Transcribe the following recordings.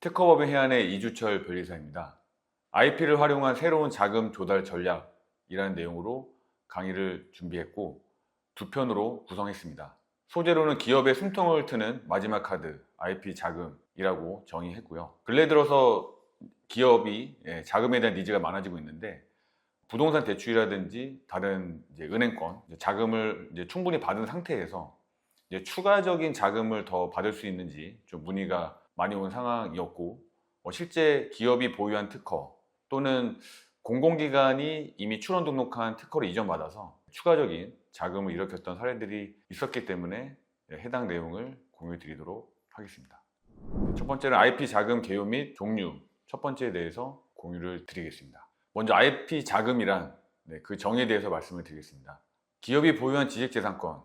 특허법인 해안의 이주철 변리사입니다. IP를 활용한 새로운 자금 조달 전략이라는 내용으로 강의를 준비했고 두 편으로 구성했습니다. 소재로는 기업의 숨통을 트는 마지막 카드 IP 자금이라고 정의했고요. 근래 들어서 기업이 자금에 대한 니즈가 많아지고 있는데 부동산 대출이라든지 다른 은행권 자금을 충분히 받은 상태에서 추가적인 자금을 더 받을 수 있는지 좀 문의가 많이 온 상황이었고, 실제 기업이 보유한 특허 또는 공공기관이 이미 출원 등록한 특허를 이전받아서 추가적인 자금을 일으켰던 사례들이 있었기 때문에 해당 내용을 공유해 드리도록 하겠습니다. 첫 번째는 IP 자금 개요 및 종류 첫 번째에 대해서 공유를 드리겠습니다. 먼저 IP 자금이란 그 정의에 대해서 말씀을 드리겠습니다. 기업이 보유한 지식재산권,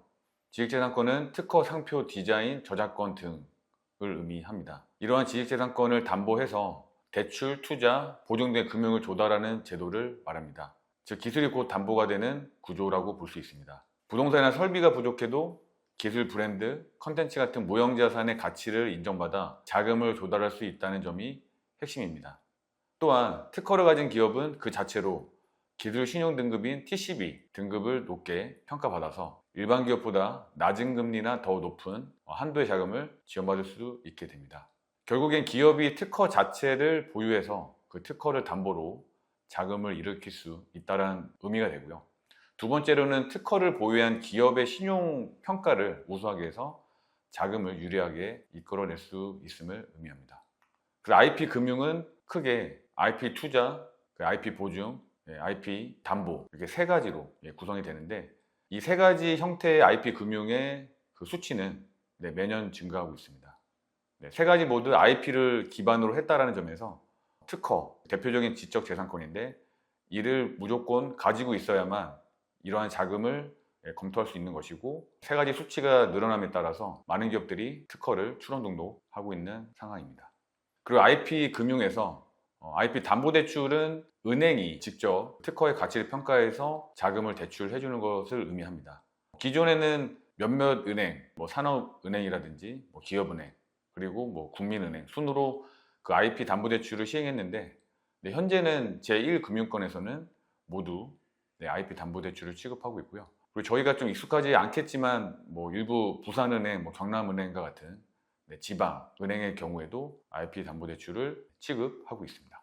지식재산권은 특허, 상표, 디자인, 저작권 등을 의미합니다. 이러한 지식재산권을 담보해서 대출, 투자, 보증된 금융을 조달하는 제도를 말합니다. 즉 기술이 곧 담보가 되는 구조라고 볼 수 있습니다. 부동산이나 설비가 부족해도 기술, 브랜드, 컨텐츠 같은 무형자산의 가치를 인정받아 자금을 조달할 수 있다는 점이 핵심입니다. 또한 특허를 가진 기업은 그 자체로 기술 신용 등급인 TCB 등급을 높게 평가받아서 일반 기업보다 낮은 금리나 더 높은 한도의 자금을 지원받을 수 있게 됩니다. 결국엔 기업이 특허 자체를 보유해서 그 특허를 담보로 자금을 일으킬 수 있다는 의미가 되고요. 두 번째로는 특허를 보유한 기업의 신용 평가를 우수하게 해서 자금을 유리하게 이끌어낼 수 있음을 의미합니다. 그래서 IP 금융은 크게 IP 투자, IP 보증, IP 담보 이렇게 세 가지로 구성이 되는데 이 세 가지 형태의 IP 금융의 그 수치는 매년 증가하고 있습니다. 세 가지 모두 IP를 기반으로 했다는 점에서 특허, 대표적인 지적재산권인데 이를 무조건 가지고 있어야만 이러한 자금을 검토할 수 있는 것이고 세 가지 수치가 늘어남에 따라서 많은 기업들이 특허를 출원 등록하고 있는 상황입니다. 그리고 IP 금융에서 IP 담보대출은 은행이 직접 특허의 가치를 평가해서 자금을 대출해 주는 것을 의미합니다. 기존에는 몇몇 은행, 산업은행이라든지 기업은행, 그리고 국민은행 순으로 그 IP 담보대출을 시행했는데 현재는 제1금융권에서는 모두 IP 담보대출을 취급하고 있고요. 그리고 저희가 좀 익숙하지 않겠지만 일부 부산은행, 경남은행과 같은 지방은행의 경우에도 IP 담보대출을 취급하고 있습니다.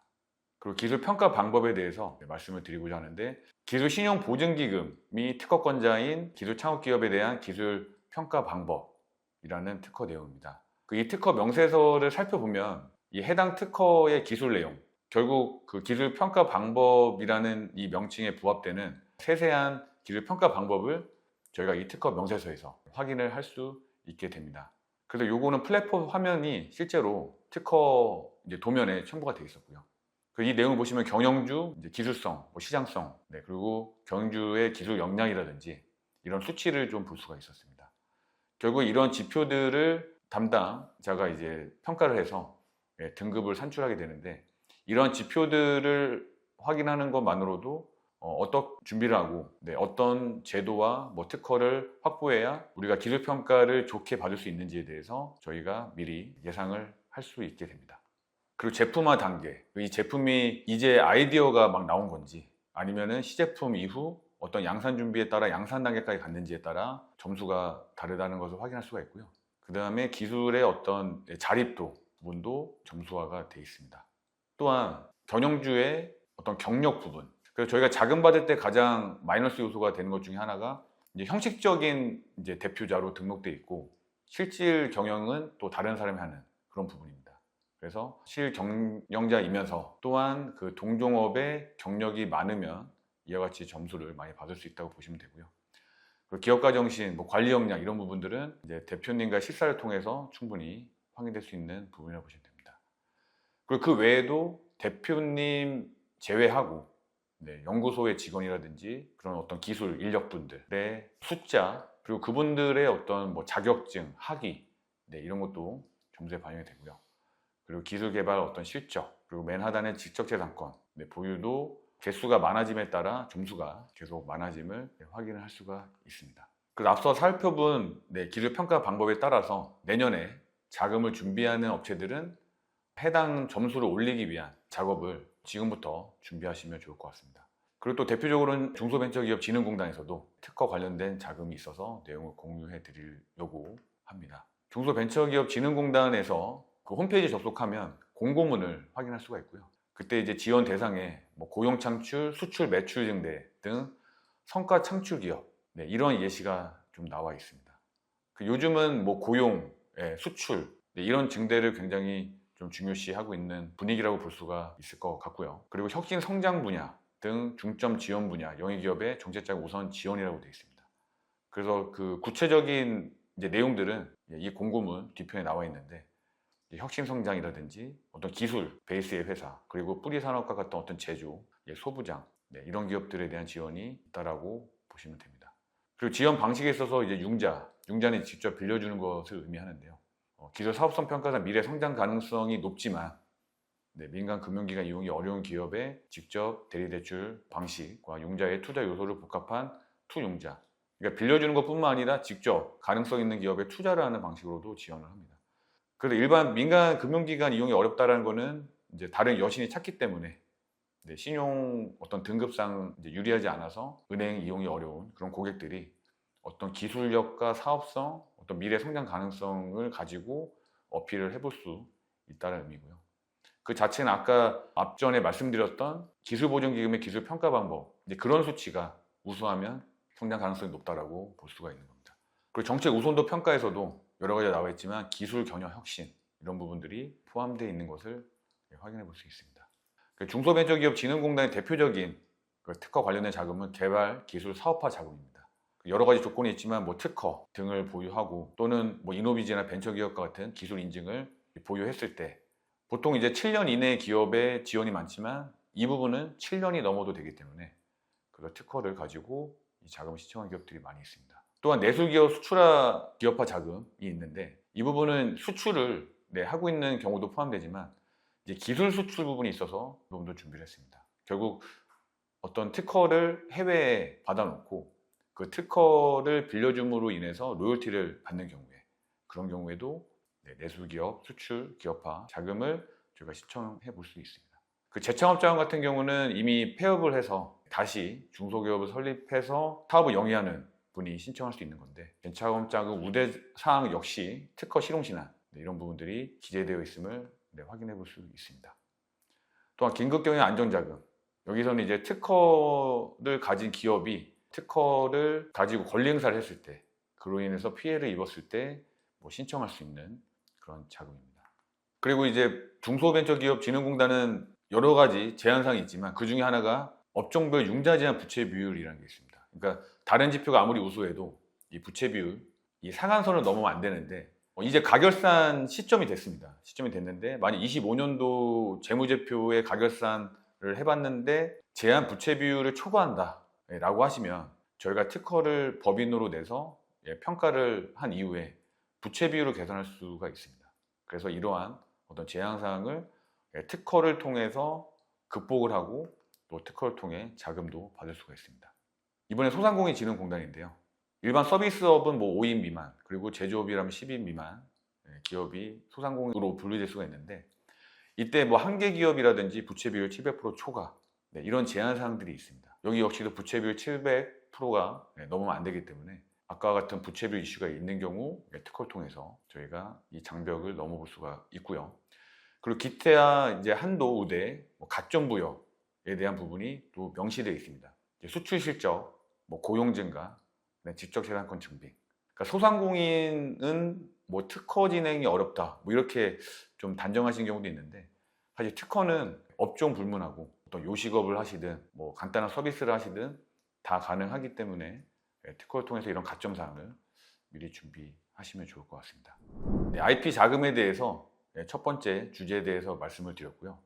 그리고 기술 평가 방법에 대해서 말씀을 드리고자 하는데 기술 신용 보증기금이 특허권자인 기술 창업기업에 대한 기술 평가 방법이라는 특허 내용입니다. 이 특허 명세서를 살펴보면 이 해당 특허의 기술 내용, 결국 그 기술 평가 방법이라는 이 명칭에 부합되는 세세한 기술 평가 방법을 저희가 이 특허 명세서에서 확인을 할 수 있게 됩니다. 그래서 요거는 플랫폼 화면이 실제로 특허 도면에 첨부가 되어 있었고요. 이 내용을 보시면 경영주, 기술성, 시장성, 그리고 경영주의 기술 역량이라든지 이런 수치를 좀 볼 수가 있었습니다. 결국 이런 지표들을 담당자가 평가를 해서 등급을 산출하게 되는데 이런 지표들을 확인하는 것만으로도 어떤 준비를 하고 어떤 제도와 특허를 확보해야 우리가 기술평가를 좋게 받을 수 있는지에 대해서 저희가 미리 예상을 할 수 있게 됩니다. 그리고 제품화 단계, 이 제품이 이제 아이디어가 막 나온 건지 아니면은 시제품 이후 어떤 양산 준비에 따라 양산 단계까지 갔는지에 따라 점수가 다르다는 것을 확인할 수가 있고요. 그 다음에 기술의 어떤 자립도 부분도 점수화가 되어 있습니다. 또한 경영주의 어떤 경력 부분, 그래서 저희가 자금 받을 때 가장 마이너스 요소가 되는 것 중에 하나가 형식적인 대표자로 등록돼 있고 실질 경영은 또 다른 사람이 하는 그런 부분입니다. 그래서 실경영자이면서 또한 그 동종업의 경력이 많으면 이와 같이 점수를 많이 받을 수 있다고 보시면 되고요. 그리고 기업가 정신, 관리 역량 이런 부분들은 대표님과 실사를 통해서 충분히 확인될 수 있는 부분이라고 보시면 됩니다. 그리고 그 외에도 대표님 제외하고 연구소의 직원이라든지 그런 어떤 기술 인력분들의 숫자 그리고 그분들의 어떤 자격증, 학위 이런 것도 점수에 반영이 되고요. 그리고 기술 개발 어떤 실적 그리고 맨 하단의 지적재산권 보유도 개수가 많아짐에 따라 점수가 계속 많아짐을 확인을 할 수가 있습니다. 그래서 앞서 살펴본 기술 평가 방법에 따라서 내년에 자금을 준비하는 업체들은 해당 점수를 올리기 위한 작업을 지금부터 준비하시면 좋을 것 같습니다. 그리고 또 대표적으로는 중소벤처기업진흥공단에서도 특허 관련된 자금이 있어서 내용을 공유해 드리려고 합니다. 중소벤처기업진흥공단에서 그 홈페이지 접속하면 공고문을 확인할 수가 있고요. 그때 이제 지원 대상에 뭐 고용 창출, 수출 매출 증대 등 성과 창출 기업, 이런 예시가 좀 나와 있습니다. 요즘은 뭐 고용, 수출 이런 증대를 굉장히 좀 중요시하고 있는 분위기라고 볼 수가 있을 것 같고요. 그리고 혁신 성장 분야 등 중점 지원 분야 영위기업의 정책적 우선 지원이라고 되어 있습니다. 그래서 그 구체적인 이제 내용들은 이 공고문 뒤편에 나와 있는데, 혁신 성장이라든지 어떤 기술 베이스의 회사, 그리고 뿌리 산업과 같은 어떤 제조, 소부장, 이런 기업들에 대한 지원이 있다라고 보시면 됩니다. 그리고 지원 방식에 있어서 이제 융자는 직접 빌려주는 것을 의미하는데요. 기술 사업성 평가사 미래 성장 가능성이 높지만 민간 금융기관 이용이 어려운 기업에 직접 대리대출 방식과 융자의 투자 요소를 복합한 투융자, 그러니까 빌려주는 것뿐만 아니라 직접 가능성 있는 기업에 투자를 하는 방식으로도 지원을 합니다. 그래서 일반 민간 금융기관 이용이 어렵다는 것은 이제 다른 여신이 찾기 때문에 신용 어떤 등급상 이제 유리하지 않아서 은행 이용이 어려운 그런 고객들이 어떤 기술력과 사업성, 어떤 미래 성장 가능성을 가지고 어필을 해볼 수 있다는 의미고요. 그 자체는 아까 앞전에 말씀드렸던 기술보증기금의 기술 평가 방법, 그런 수치가 우수하면 성장 가능성이 높다라고 볼 수가 있는 겁니다. 그리고 정책 우선도 평가에서도 여러 가지가 나와 있지만 기술 경영 혁신 이런 부분들이 포함되어 있는 것을 확인해 볼 수 있습니다. 중소벤처기업진흥공단의 대표적인 특허 관련된 자금은 개발, 기술, 사업화 자금입니다. 여러 가지 조건이 있지만 뭐 특허 등을 보유하고 또는 뭐 이노비즈나 벤처기업과 같은 기술 인증을 보유했을 때 보통 이제 7년 이내 기업의 지원이 많지만 이 부분은 7년이 넘어도 되기 때문에 그 특허를 가지고 이 자금을 신청한 기업들이 많이 있습니다. 또한 내수기업 수출화 기업화 자금이 있는데 이 부분은 수출을 하고 있는 경우도 포함되지만 이제 기술 수출 부분이 있어서 이 부분도 준비를 했습니다. 결국 어떤 특허를 해외에 받아놓고 그 특허를 빌려줌으로 인해서 로열티를 받는 경우에 그런 경우에도 내수기업 수출 기업화 자금을 저희가 신청해 볼 수 있습니다. 그 재창업자금 같은 경우는 이미 폐업을 해서 다시 중소기업을 설립해서 사업을 영위하는 분이 신청할 수 있는 건데, 재창업자금 우대사항 역시 특허 실용신안 이런 부분들이 기재되어 있음을 확인해 볼 수 있습니다. 또한 긴급경영 안정자금, 여기서는 이제 특허를 가진 기업이 특허를 가지고 권리 행사를 했을 때 그로 인해서 피해를 입었을 때 신청할 수 있는 그런 자금입니다. 그리고 이제 중소벤처기업진흥공단은 여러 가지 제한사항이 있지만 그 중에 하나가 업종별 융자 제한 부채 비율이라는 게 있습니다. 그러니까 다른 지표가 아무리 우수해도 이 부채 비율, 이 상한선을 넘으면 안 되는데 이제 가결산 시점이 됐습니다. 시점이 됐는데 만약 25년도 재무제표의 가결산을 해봤는데 제한 부채 비율을 초과한다 라고 하시면 저희가 특허를 법인으로 내서 평가를 한 이후에 부채 비율을 개선할 수가 있습니다. 그래서 이러한 어떤 제한사항을 특허를 통해서 극복을 하고 또 특허를 통해 자금도 받을 수가 있습니다. 이번에 소상공인진흥공단인데요. 일반 서비스업은 뭐 5인 미만, 그리고 제조업이라면 10인 미만 기업이 소상공인으로 분류될 수가 있는데 이때 뭐 한계 기업이라든지 부채 비율 700% 초과 이런 제한 사항들이 있습니다. 여기 역시도 부채 비율 700%가 넘으면 안 되기 때문에 아까 같은 부채 비율 이슈가 있는 경우 특허를 통해서 저희가 이 장벽을 넘어볼 수가 있고요. 그리고 기타 이제 한도, 우대, 가점 부여에 대한 부분이 또 명시되어 있습니다. 수출 실적, 고용 증가, 지적 재산권 증빙. 그러니까 소상공인은 특허 진행이 어렵다, 이렇게 좀 단정하신 경우도 있는데 사실 특허는 업종 불문하고 또 요식업을 하시든 간단한 서비스를 하시든 다 가능하기 때문에 특허를 통해서 이런 가점 사항을 미리 준비하시면 좋을 것 같습니다. IP 자금에 대해서 첫 번째 주제에 대해서 말씀을 드렸고요.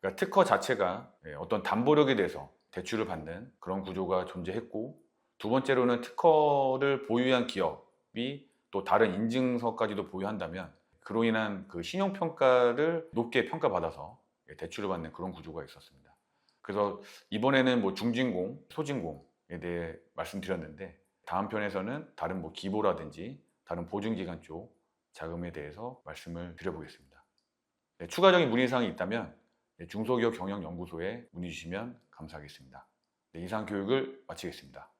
그러니까 특허 자체가 어떤 담보력에 대해서 대출을 받는 그런 구조가 존재했고, 두 번째로는 특허를 보유한 기업이 또 다른 인증서까지도 보유한다면 그로 인한 그 신용평가를 높게 평가받아서 대출을 받는 그런 구조가 있었습니다. 그래서 이번에는 중진공, 소진공에 대해 말씀드렸는데 다음 편에서는 다른 기보라든지 다른 보증기관 쪽 자금에 대해서 말씀을 드려보겠습니다. 네, 추가적인 문의사항이 있다면 중소기업 경영연구소에 문의 주시면 감사하겠습니다. 네, 이상 교육을 마치겠습니다.